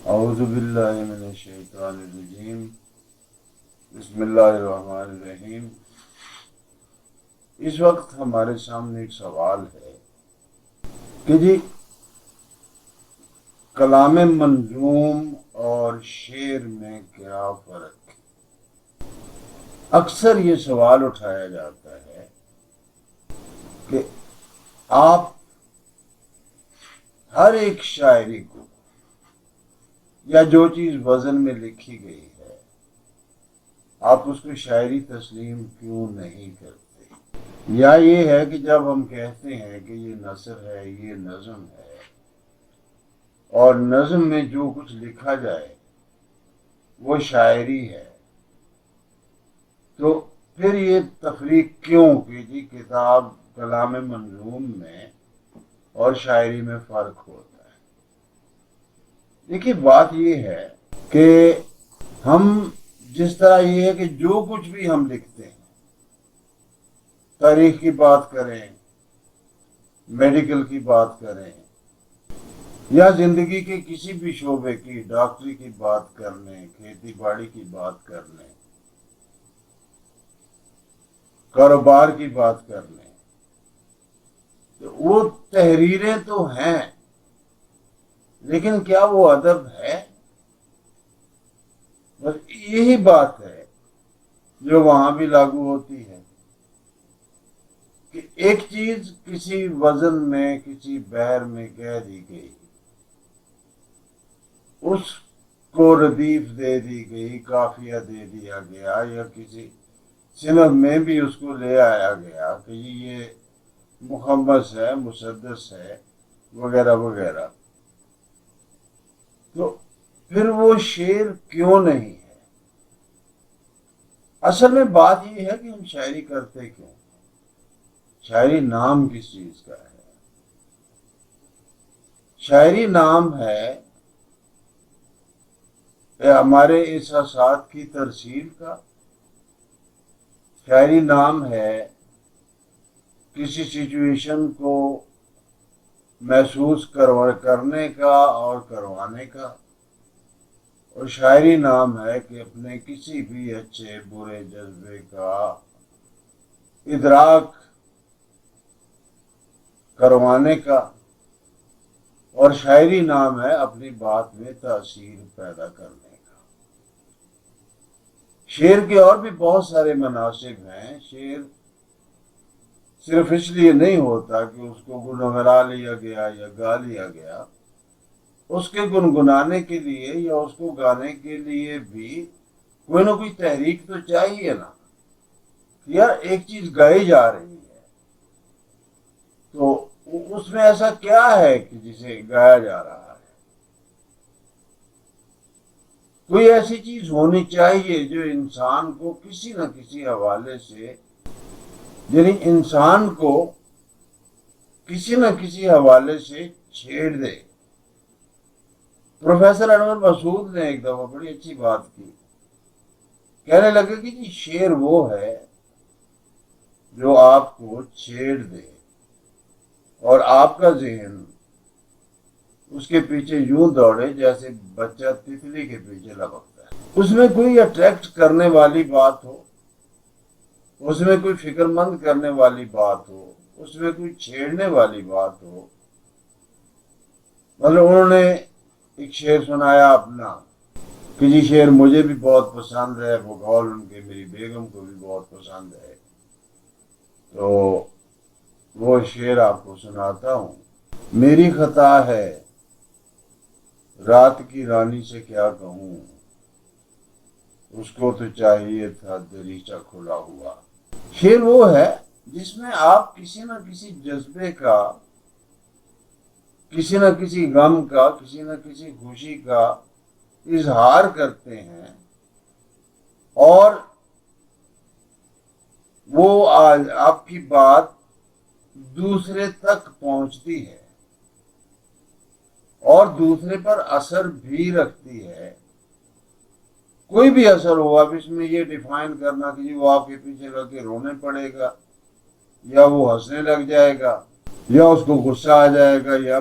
اعوذ باللہ من الشیطان الرجیم بسم اللہ الرحمن الرحیم۔ اس وقت ہمارے سامنے ایک سوال ہے کہ جی کلام منظوم اور شعر میں کیا فرق ہے؟ اکثر یہ سوال اٹھایا جاتا ہے کہ آپ ہر ایک شاعری کو یا جو چیز وزن میں لکھی گئی ہے آپ اس کو شاعری تسلیم کیوں نہیں کرتے؟ یا یہ ہے کہ جب ہم کہتے ہیں کہ یہ نثر ہے، یہ نظم ہے، اور نظم میں جو کچھ لکھا جائے وہ شاعری ہے، تو پھر یہ تفریق کیوں کہ جی کتاب کلام منظوم میں اور شاعری میں فرق ہوتا ہے؟ دیکھیے بات یہ ہے کہ ہم جس طرح یہ ہے کہ جو کچھ بھی ہم لکھتے ہیں، تاریخ کی بات کریں، میڈیکل کی بات کریں، یا زندگی کے کسی بھی شعبے کی، ڈاکٹری کی بات کر لیں، کھیتی باڑی کی بات کر لیں، کاروبار کی بات کر لیں، تو وہ تحریریں تو ہیں، لیکن کیا وہ ادب ہے؟ بس یہی بات ہے جو وہاں بھی لاگو ہوتی ہے کہ ایک چیز کسی وزن میں، کسی بحر میں کہہ دی گئی، اس کو ردیف دے دی گئی، قافیہ دے دیا گیا، یا کسی صنف میں بھی اس کو لے آیا گیا کہ یہ مخمس ہے، مسدس ہے، وغیرہ وغیرہ، تو پھر وہ شعر کیوں نہیں ہے؟ اصل میں بات یہ ہے کہ ہم شاعری کرتے کیوں؟ شاعری نام کس چیز کا ہے؟ شاعری نام ہے ہمارے احساسات کی ترسیل کا، شاعری نام ہے کسی سچویشن کو محسوس کرنے کا اور کروانے کا، اور شاعری نام ہے کہ اپنے کسی بھی اچھے برے جذبے کا ادراک کروانے کا، اور شاعری نام ہے اپنی بات میں تاثیر پیدا کرنے کا۔ شعر کے اور بھی بہت سارے مناسب ہیں۔ شعر صرف اس لیے نہیں ہوتا کہ اس کو گنگنا لیا گیا یا گا لیا گیا، اس کے گنگنانے کے لیے یا اس کو گانے کے لیے بھی کوئی نہ کوئی تحریک تو چاہیے نا۔ یار ایک چیز گائی جا رہی ہے تو اس میں ایسا کیا ہے کہ جسے گایا جا رہا ہے؟ کوئی ایسی چیز ہونی چاہیے جو انسان کو کسی نہ کسی حوالے سے، یعنی انسان کو کسی نہ کسی حوالے سے چھیڑ دے۔ پروفیسر انور مسعود نے ایک دفعہ بڑی اچھی بات کی، کہنے لگے کہ جی شعر وہ ہے جو آپ کو چھیڑ دے اور آپ کا ذہن اس کے پیچھے یوں دوڑے جیسے بچہ تتلی کے پیچھے لپکتا ہے۔ اس میں کوئی اٹریکٹ کرنے والی بات ہو، اس میں کوئی فکر مند کرنے والی بات ہو، اس میں کوئی چھیڑنے والی بات ہو۔ مطلب انہوں نے ایک شعر سنایا اپنا کہ جی شعر مجھے بھی بہت پسند ہے، بقول ان کے میری بیگم کو بھی بہت پسند ہے، تو وہ شعر آپ کو سناتا ہوں۔ میری خطا ہے رات کی رانی سے کیا کہوں، اس کو تو چاہیے تھا دریچہ کھلا ہوا۔ شعر وہ ہے جس میں آپ کسی نہ کسی جذبے کا، کسی نہ کسی غم کا، کسی نہ کسی خوشی کا اظہار کرتے ہیں، اور وہ آپ کی بات دوسرے تک پہنچتی ہے اور دوسرے پر اثر بھی رکھتی ہے۔ کوئی بھی اثر ہو، اب اس میں یہ ڈیفائن کرنا کہ وہ آپ کے پیچھے لگ کے رونے پڑے گا، یا وہ ہنسنے لگ جائے گا، یا اس کو غصہ آ جائے گا، یا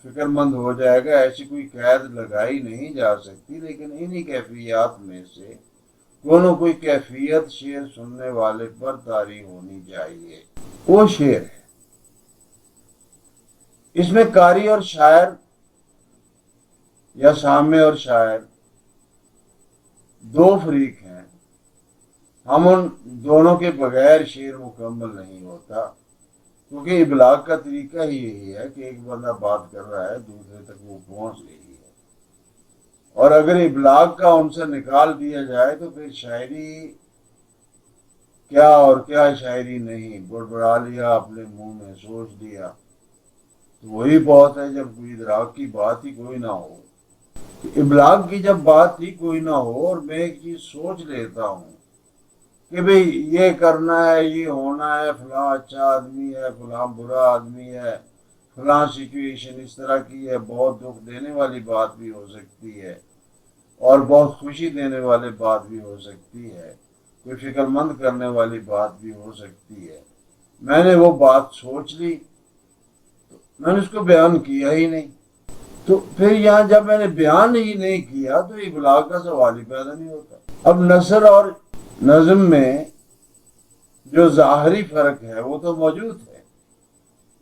فکر مند ہو جائے گا، ایسی کوئی قید لگائی نہیں جا سکتی، لیکن انہی کیفیات میں سے کوئی کیفیت شعر سننے والے پر طاری ہونی چاہیے، وہ شعر ہے۔ اس میں قاری اور شاعر یا سامع اور شاعر دو فریق ہیں، ہم ان دونوں کے بغیر شعر مکمل نہیں ہوتا، کیونکہ ابلاغ کا طریقہ ہی یہی ہے کہ ایک بندہ بات کر رہا ہے، دوسرے تک وہ پہنچ رہی ہے، اور اگر ابلاغ کا عنصر نکال دیا جائے تو پھر شاعری کیا اور کیا شاعری نہیں، بڑبڑا لیا اپنے منہ میں سوچ دیا، تو وہی بہت ہے جب کوئی ادراک کی بات ہی کوئی نہ ہو، ابلاغ کی جب بات ہی کوئی نہ ہو اور میں ایک چیز سوچ لیتا ہوں کہ بھئی یہ کرنا ہے، یہ ہونا ہے، فلاں اچھا آدمی ہے، فلاں برا آدمی ہے، فلاں سچویشن اس طرح کی ہے، بہت دکھ دینے والی بات بھی ہو سکتی ہے اور بہت خوشی دینے والی بات بھی ہو سکتی ہے، کوئی فکر مند کرنے والی بات بھی ہو سکتی ہے، میں نے وہ بات سوچ لی، میں نے اس کو بیان کیا ہی نہیں، تو پھر یہاں جب میں نے بیان ہی نہیں کیا تو ابلاغ کا سوال ہی پیدا نہیں ہوتا۔ اب نثر اور نظم میں جو ظاہری فرق ہے وہ تو موجود ہے،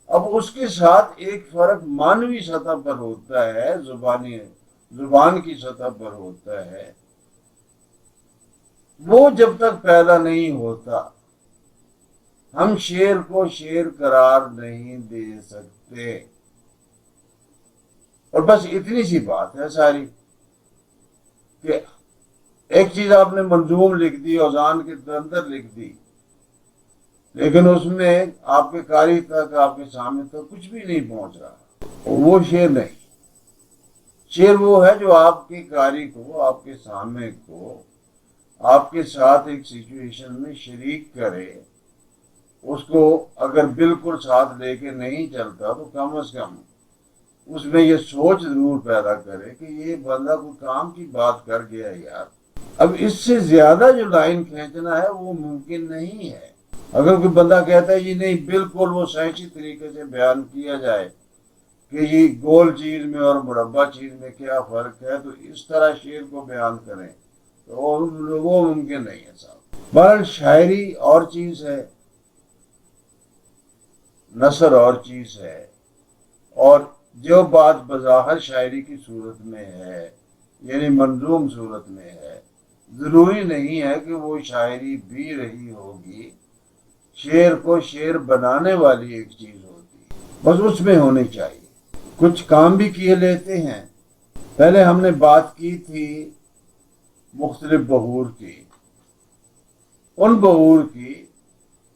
اب اس کے ساتھ ایک فرق معنوی سطح پر ہوتا ہے، زبان کی سطح پر ہوتا ہے، وہ جب تک پیدا نہیں ہوتا ہم شعر کو شعر قرار نہیں دے سکتے، اور بس اتنی سی بات ہے ساری، کہ ایک چیز آپ نے منظوم لکھ دی، اوزان کے اندر لکھ دی، لیکن اس میں آپ کے قاری تک، آپ کے سامنے تک کچھ بھی نہیں پہنچ رہا، وہ شعر نہیں۔ شعر وہ ہے جو آپ کے قاری کو، آپ کے سامنے کو، آپ کے ساتھ ایک سچویشن میں شریک کرے، اس کو اگر بالکل ساتھ لے کے نہیں چلتا تو کم از کم اس میں یہ سوچ ضرور پیدا کرے کہ یہ بندہ کوئی کام کی بات کر گیا یار۔ اب اس سے زیادہ جو لائن کھینچنا ہے وہ ممکن نہیں ہے۔ اگر کوئی بندہ کہتا ہے جی نہیں بالکل وہ سائنسی طریقے سے بیان کیا جائے کہ یہ گول چیز میں اور مربع چیز میں کیا فرق ہے، تو اس طرح شعر کو بیان کریں، تو وہ ممکن نہیں ہے صاحب۔ بہرحال شاعری اور چیز ہے، نثر اور چیز ہے، اور جو بات بظاہر شاعری کی صورت میں ہے، یعنی منظوم صورت میں ہے، ضروری نہیں ہے کہ وہ شاعری بھی رہی ہوگی، شعر کو شعر بنانے والی ایک چیز ہوتی ہے، بس اس میں ہونی چاہیے۔ کچھ کام بھی کیے لیتے ہیں، پہلے ہم نے بات کی تھی مختلف بحور کی، ان بحور کی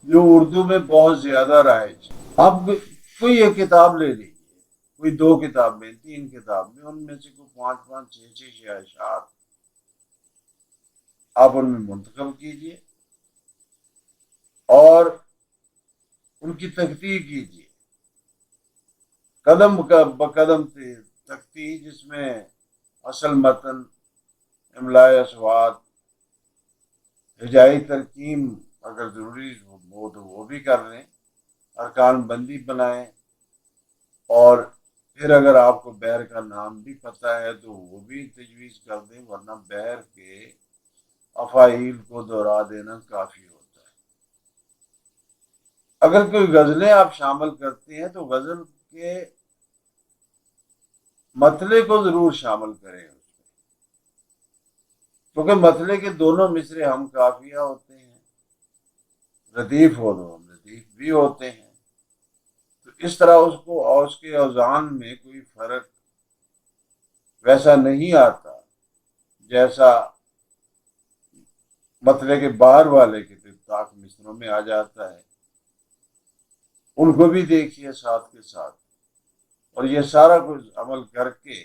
جو اردو میں بہت زیادہ رائج، اب کوئی ایک کتاب لے لیجیے، کوئی 2 کتاب میں، 3 کتاب میں، ان میں سے کوئی 5 6 اشعار آپ ان میں منتخب کیجیے اور ان کی تحقیق کیجیے، قدم بقدم تحقیق، جس میں اصل متن، املائے اصوات، ہجائی ترکیم اگر ضروری ہو تو وہ بھی کر لیں، ارکان بندی بنائیں، اور پھر اگر آپ کو بحر کا نام بھی پتہ ہے تو وہ بھی تجویز کر دیں، ورنہ بحر کے افعیل کو دہرا دینا کافی ہوتا ہے۔ اگر کوئی غزلیں آپ شامل کرتے ہیں تو غزل کے مطلع کو ضرور شامل کریں اس میں، کیونکہ مطلع کے دونوں مصرے ہم قافیہ ہوتے ہیں، ردیف ہو تو ہم ردیف بھی ہوتے ہیں، تو اس طرح اس کو اور اس کے اوزان میں کوئی فرق ویسا نہیں آتا جیسا مطلع کے باہر والے کے طاق مصروں میں آ جاتا ہے، ان کو بھی دیکھیے ساتھ کے ساتھ، اور یہ سارا کچھ عمل کر کے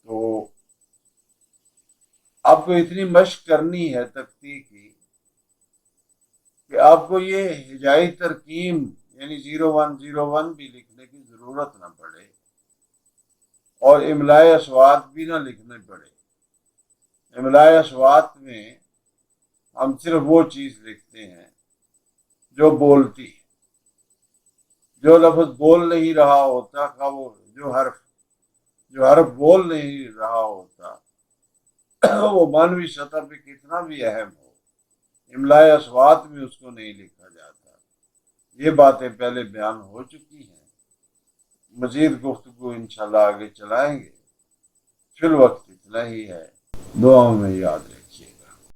تو آپ کو اتنی مشق کرنی ہے تخطیط کی کہ آپ کو یہ ہجائی ترکیم یعنی 0101 بھی لکھنے کی ضرورت نہ پڑے اور املائے اصوات بھی نہ لکھنے پڑے۔ املائے اصوات میں ہم صرف وہ چیز لکھتے ہیں جو بولتی ہے، جو لفظ بول نہیں رہا ہوتا، وہ جو حرف بول نہیں رہا ہوتا وہ مانوی سطح پہ کتنا بھی اہم ہو، املائے اصوات میں اس کو نہیں لکھا جاتا۔ یہ باتیں پہلے بیان ہو چکی ہیں، مزید گفتگو انشاءاللہ آگے چلائیں گے، فی الوقت اتنا ہی ہے، دعاؤں میں یاد رکھیں۔